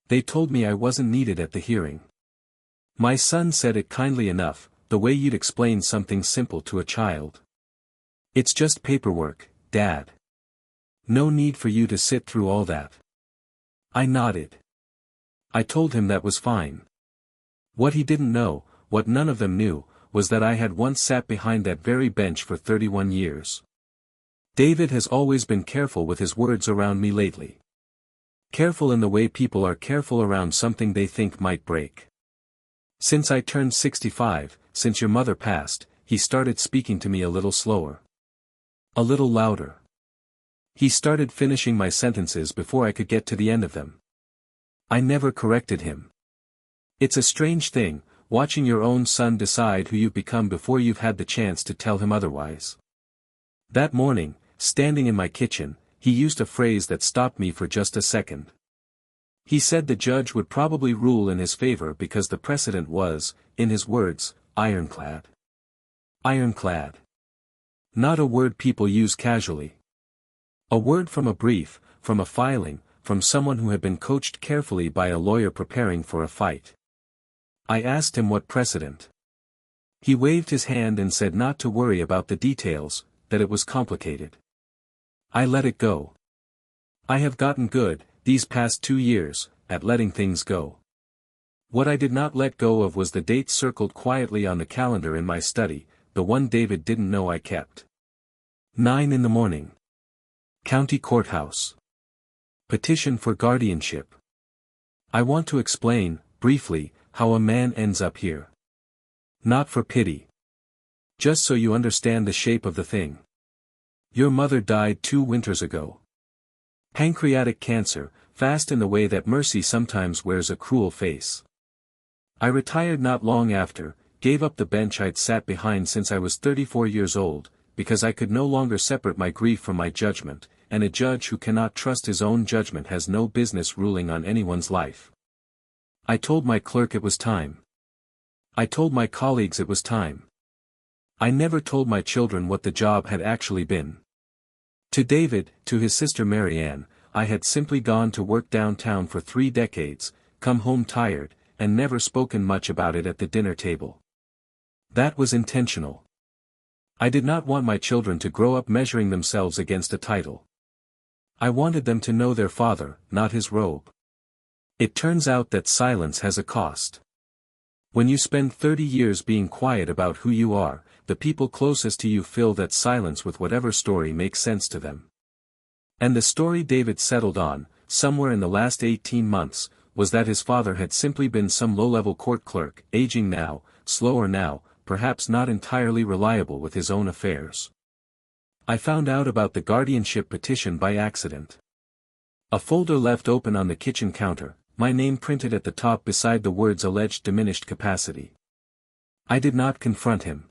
They told me I wasn't needed at the hearing. My son said it kindly enough, the way you'd explain something simple to a child. It's just paperwork, Dad. No need for you to sit through all that. I nodded. I told him that was fine. What he didn't know, what none of them knew, was that I had once sat behind that very bench for 31 years. David has always been careful with his words around me lately. Careful in the way people are careful around something they think might break. Since I turned 65, since your mother passed, he started speaking to me a little slower. A little louder. He started finishing my sentences before I could get to the end of them. I never corrected him. It's a strange thing, watching your own son decide who you've become before you've had the chance to tell him otherwise. That morning, standing in my kitchen, he used a phrase that stopped me for just a second. He said the judge would probably rule in his favor because the precedent was, in his words, ironclad. Ironclad. Not a word people use casually. A word from a brief, from a filing, from someone who had been coached carefully by a lawyer preparing for a fight. I asked him what precedent. He waved his hand and said not to worry about the details, that it was complicated. I let it go. I have gotten good, these past 2 years, at letting things go. What I did not let go of was the date circled quietly on the calendar in my study, the one David didn't know I kept. 9 a.m. County Courthouse. Petition for guardianship. I want to explain, briefly, how a man ends up here. Not for pity. Just so you understand the shape of the thing. Your mother died 2 winters ago. Pancreatic cancer, fast in the way that mercy sometimes wears a cruel face. I retired not long after, gave up the bench I'd sat behind since I was 34 years old, because I could no longer separate my grief from my judgment, and a judge who cannot trust his own judgment has no business ruling on anyone's life. I told my clerk it was time. I told my colleagues it was time. I never told my children what the job had actually been. To David, to his sister Marianne, I had simply gone to work downtown for 3 decades, come home tired, and never spoken much about it at the dinner table. That was intentional. I did not want my children to grow up measuring themselves against a title. I wanted them to know their father, not his robe. It turns out that silence has a cost. When you spend 30 years being quiet about who you are, the people closest to you fill that silence with whatever story makes sense to them. And the story David settled on, somewhere in the last 18 months, was that his father had simply been some low-level court clerk, aging now, slower now, perhaps not entirely reliable with his own affairs. I found out about the guardianship petition by accident. A folder left open on the kitchen counter, my name printed at the top beside the words alleged diminished capacity. I did not confront him.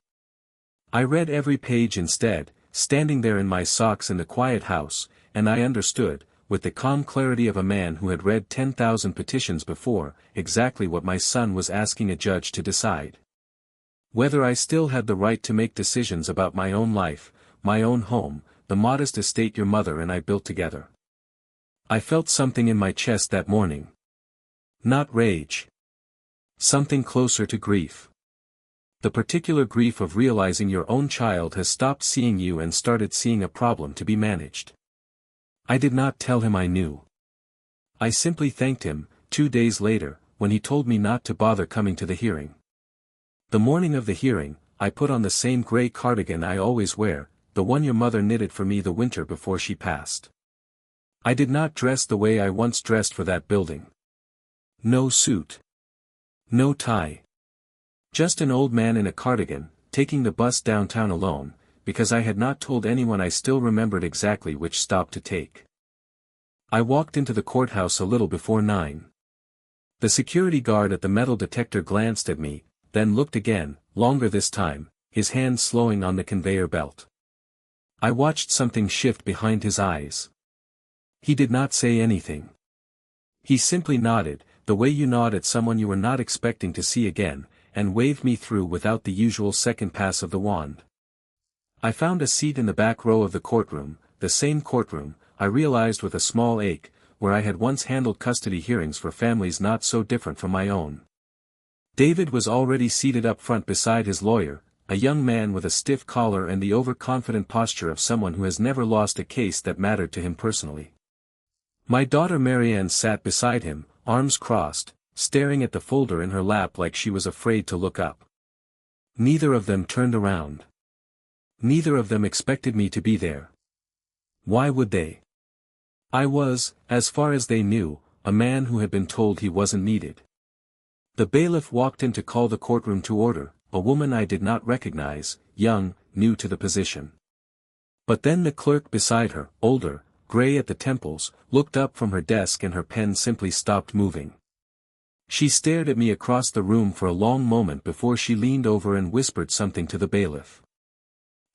I read every page instead, standing there in my socks in the quiet house, and I understood, with the calm clarity of a man who had read 10,000 petitions before, exactly what my son was asking a judge to decide. Whether I still had the right to make decisions about my own life, my own home, the modest estate your mother and I built together. I felt something in my chest that morning. Not rage. Something closer to grief. The particular grief of realizing your own child has stopped seeing you and started seeing a problem to be managed. I did not tell him I knew. I simply thanked him, 2 days later, when he told me not to bother coming to the hearing. The morning of the hearing, I put on the same gray cardigan I always wear, the one your mother knitted for me the winter before she passed. I did not dress the way I once dressed for that building. No suit. No tie. Just an old man in a cardigan, taking the bus downtown alone, because I had not told anyone I still remembered exactly which stop to take. I walked into the courthouse a little before 9. The security guard at the metal detector glanced at me, then looked again, longer this time, his hand slowing on the conveyor belt. I watched something shift behind his eyes. He did not say anything. He simply nodded, the way you nod at someone you were not expecting to see again, and waved me through without the usual second pass of the wand. I found a seat in the back row of the courtroom, the same courtroom, I realized with a small ache, where I had once handled custody hearings for families not so different from my own. David was already seated up front beside his lawyer, a young man with a stiff collar and the overconfident posture of someone who has never lost a case that mattered to him personally. My daughter Marianne sat beside him, arms crossed, staring at the folder in her lap like she was afraid to look up. Neither of them turned around. Neither of them expected me to be there. Why would they? I was, as far as they knew, a man who had been told he wasn't needed. The bailiff walked in to call the courtroom to order, a woman I did not recognize, young, new to the position. But then the clerk beside her, older, gray at the temples, looked up from her desk and her pen simply stopped moving. She stared at me across the room for a long moment before she leaned over and whispered something to the bailiff.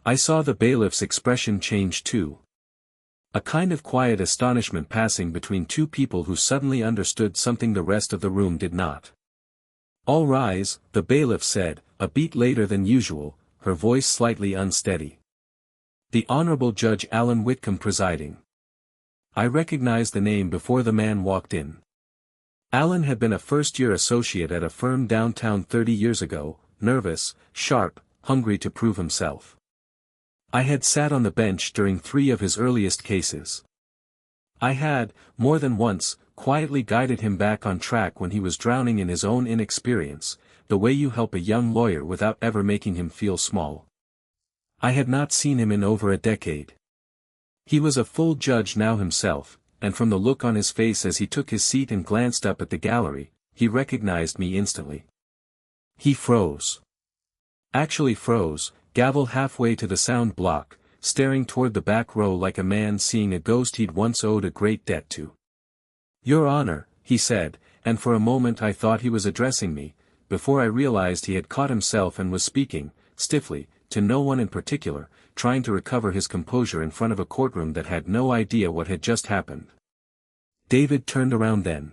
I saw the bailiff's expression change too. A kind of quiet astonishment passing between two people who suddenly understood something the rest of the room did not. "All rise," the bailiff said, a beat later than usual, her voice slightly unsteady. "The Honorable Judge Alan Whitcomb presiding." I recognized the name before the man walked in. Alan had been a first-year associate at a firm downtown 30 years ago, nervous, sharp, hungry to prove himself. I had sat on the bench during 3 of his earliest cases. I had, more than once, quietly guided him back on track when he was drowning in his own inexperience, the way you help a young lawyer without ever making him feel small. I had not seen him in over a decade. He was a full judge now himself, and from the look on his face as he took his seat and glanced up at the gallery, he recognized me instantly. He froze. Actually froze, gavel halfway to the sound block, staring toward the back row like a man seeing a ghost he'd once owed a great debt to. "Your Honor," he said, and for a moment I thought he was addressing me, before I realized he had caught himself and was speaking, stiffly, to no one in particular, trying to recover his composure in front of a courtroom that had no idea what had just happened. David turned around then.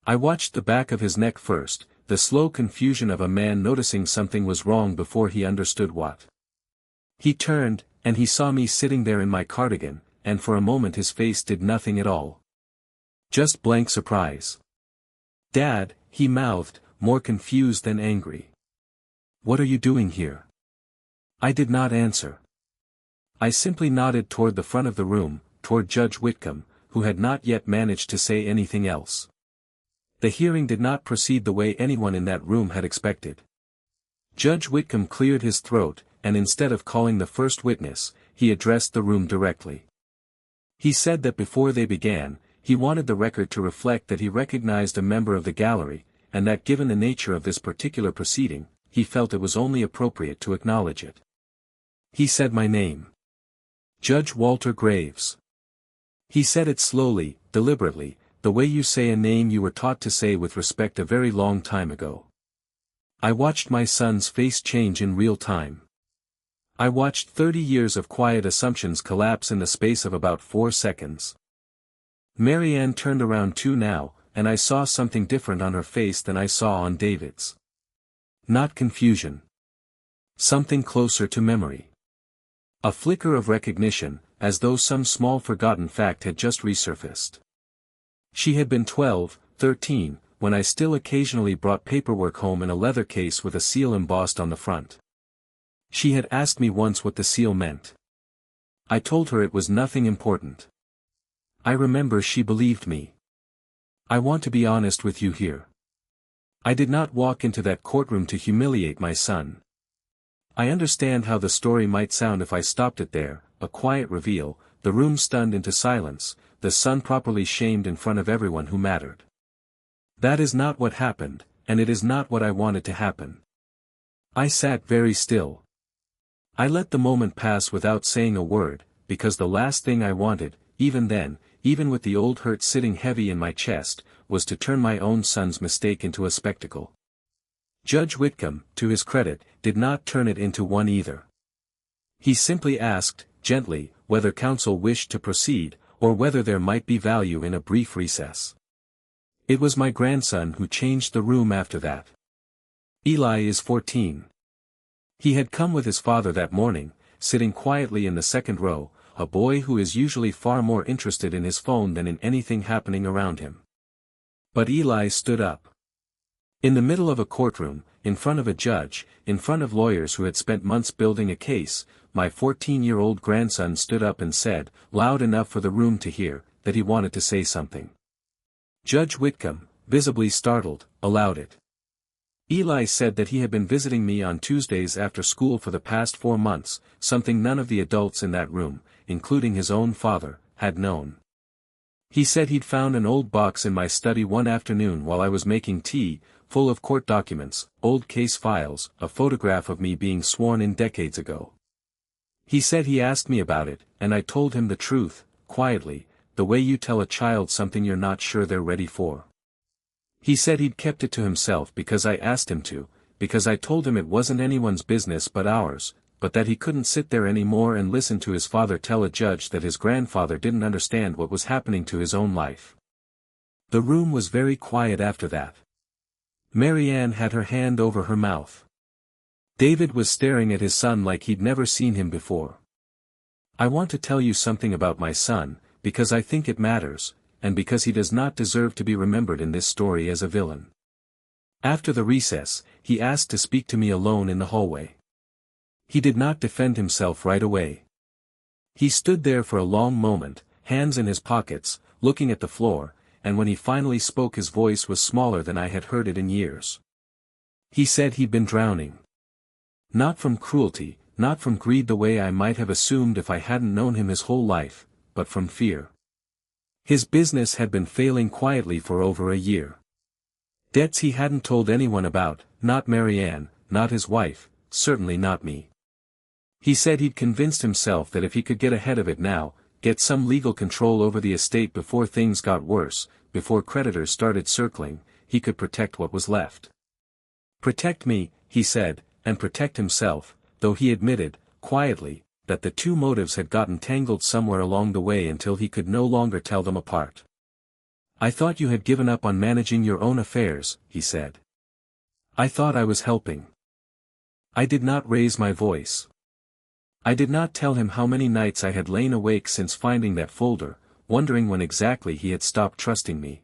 I watched the back of his neck first, the slow confusion of a man noticing something was wrong before he understood what. He turned, and he saw me sitting there in my cardigan, and for a moment his face did nothing at all. Just blank surprise. "Dad," he mouthed, more confused than angry. "What are you doing here?" I did not answer. I simply nodded toward the front of the room, toward Judge Whitcomb, who had not yet managed to say anything else. The hearing did not proceed the way anyone in that room had expected. Judge Whitcomb cleared his throat, and instead of calling the first witness, he addressed the room directly. He said that before they began, he wanted the record to reflect that he recognized a member of the gallery, and that given the nature of this particular proceeding, he felt it was only appropriate to acknowledge it. He said my name. Judge Walter Graves. He said it slowly, deliberately, the way you say a name you were taught to say with respect a very long time ago. I watched my son's face change in real time. I watched 30 years of quiet assumptions collapse in the space of about 4 seconds. Marianne turned around too now, and I saw something different on her face than I saw on David's. Not confusion. Something closer to memory. A flicker of recognition, as though some small forgotten fact had just resurfaced. She had been 12, 13, when I still occasionally brought paperwork home in a leather case with a seal embossed on the front. She had asked me once what the seal meant. I told her it was nothing important. I remember she believed me. I want to be honest with you here. I did not walk into that courtroom to humiliate my son. I understand how the story might sound if I stopped it there, a quiet reveal, the room stunned into silence, the son properly shamed in front of everyone who mattered. That is not what happened, and it is not what I wanted to happen. I sat very still. I let the moment pass without saying a word, because the last thing I wanted, even then, even with the old hurt sitting heavy in my chest, was to turn my own son's mistake into a spectacle. Judge Whitcomb, to his credit, did not turn it into one either. He simply asked, gently, whether counsel wished to proceed, or whether there might be value in a brief recess. It was my grandson who changed the room after that. Eli is 14. He had come with his father that morning, sitting quietly in the second row, a boy who is usually far more interested in his phone than in anything happening around him. But Eli stood up. In the middle of a courtroom, in front of a judge, in front of lawyers who had spent months building a case, my 14-year-old grandson stood up and said, loud enough for the room to hear, that he wanted to say something. Judge Whitcomb, visibly startled, allowed it. Eli said that he had been visiting me on Tuesdays after school for the past 4 months, something none of the adults in that room, including his own father, had known. He said he'd found an old box in my study one afternoon while I was making tea, full of court documents, old case files, a photograph of me being sworn in decades ago. He said he asked me about it, and I told him the truth, quietly, the way you tell a child something you're not sure they're ready for. He said he'd kept it to himself because I asked him to, because I told him it wasn't anyone's business but ours, but that he couldn't sit there anymore and listen to his father tell a judge that his grandfather didn't understand what was happening to his own life. The room was very quiet after that. Mary Ann had her hand over her mouth. David was staring at his son like he'd never seen him before. I want to tell you something about my son, because I think it matters, and because he does not deserve to be remembered in this story as a villain. After the recess, he asked to speak to me alone in the hallway. He did not defend himself right away. He stood there for a long moment, hands in his pockets, looking at the floor, and when he finally spoke his voice was smaller than I had heard it in years. He said he'd been drowning. Not from cruelty, not from greed the way I might have assumed if I hadn't known him his whole life, but from fear. His business had been failing quietly for over a year. Debts he hadn't told anyone about, not Mary Ann, not his wife, certainly not me. He said he'd convinced himself that if he could get ahead of it now, get some legal control over the estate before things got worse, before creditors started circling, he could protect what was left. Protect me, he said, and protect himself, though he admitted, quietly, that the two motives had gotten tangled somewhere along the way until he could no longer tell them apart. I thought you had given up on managing your own affairs, he said. I thought I was helping. I did not raise my voice. I did not tell him how many nights I had lain awake since finding that folder, wondering when exactly he had stopped trusting me.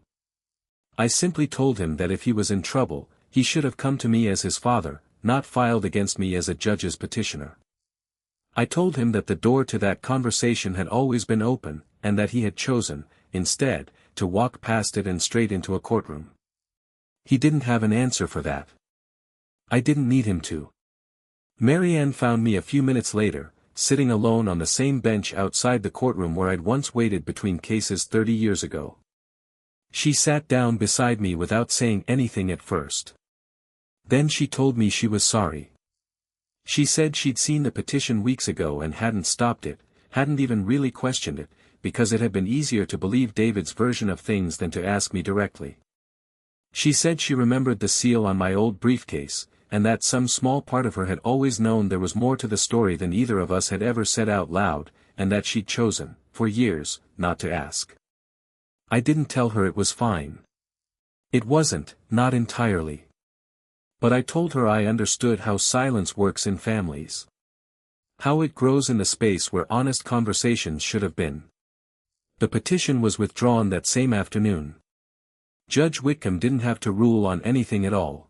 I simply told him that if he was in trouble, he should have come to me as his father, not filed against me as a judge's petitioner. I told him that the door to that conversation had always been open, and that he had chosen, instead, to walk past it and straight into a courtroom. He didn't have an answer for that. I didn't need him to. Mary Ann found me a few minutes later, sitting alone on the same bench outside the courtroom where I'd once waited between cases 30 years ago. She sat down beside me without saying anything at first. Then she told me she was sorry. She said she'd seen the petition weeks ago and hadn't stopped it, hadn't even really questioned it, because it had been easier to believe David's version of things than to ask me directly. She said she remembered the seal on my old briefcase, and that some small part of her had always known there was more to the story than either of us had ever said out loud, and that she'd chosen, for years, not to ask. I didn't tell her it was fine. It wasn't, not entirely. But I told her I understood how silence works in families. How it grows in the space where honest conversations should have been. The petition was withdrawn that same afternoon. Judge Whitcomb didn't have to rule on anything at all.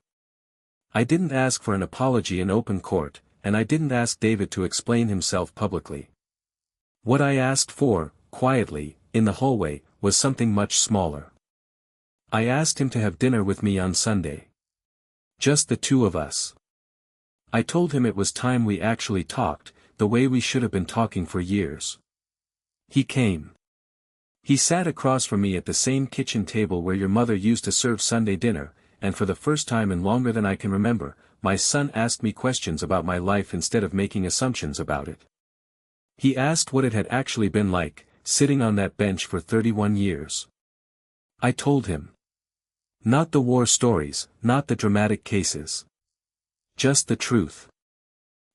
I didn't ask for an apology in open court, and I didn't ask David to explain himself publicly. What I asked for, quietly, in the hallway, was something much smaller. I asked him to have dinner with me on Sunday. Just the two of us. I told him it was time we actually talked, the way we should have been talking for years. He came. He sat across from me at the same kitchen table where your mother used to serve Sunday dinner, and for the first time in longer than I can remember, my son asked me questions about my life instead of making assumptions about it. He asked what it had actually been like, sitting on that bench for 31 years. I told him. Not the war stories, not the dramatic cases. Just the truth.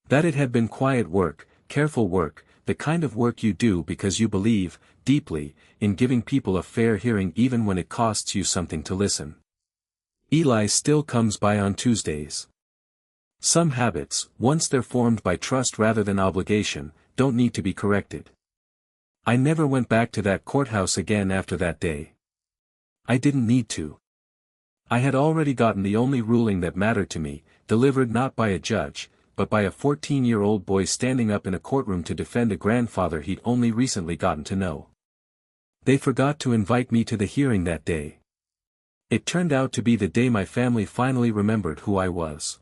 That it had been quiet work, careful work, the kind of work you do because you believe, deeply, in giving people a fair hearing even when it costs you something to listen. Eli still comes by on Tuesdays. Some habits, once they're formed by trust rather than obligation, don't need to be corrected. I never went back to that courthouse again after that day. I didn't need to. I had already gotten the only ruling that mattered to me, delivered not by a judge, but by a 14-year-old boy standing up in a courtroom to defend a grandfather he'd only recently gotten to know. They forgot to invite me to the hearing that day. It turned out to be the day my family finally remembered who I was.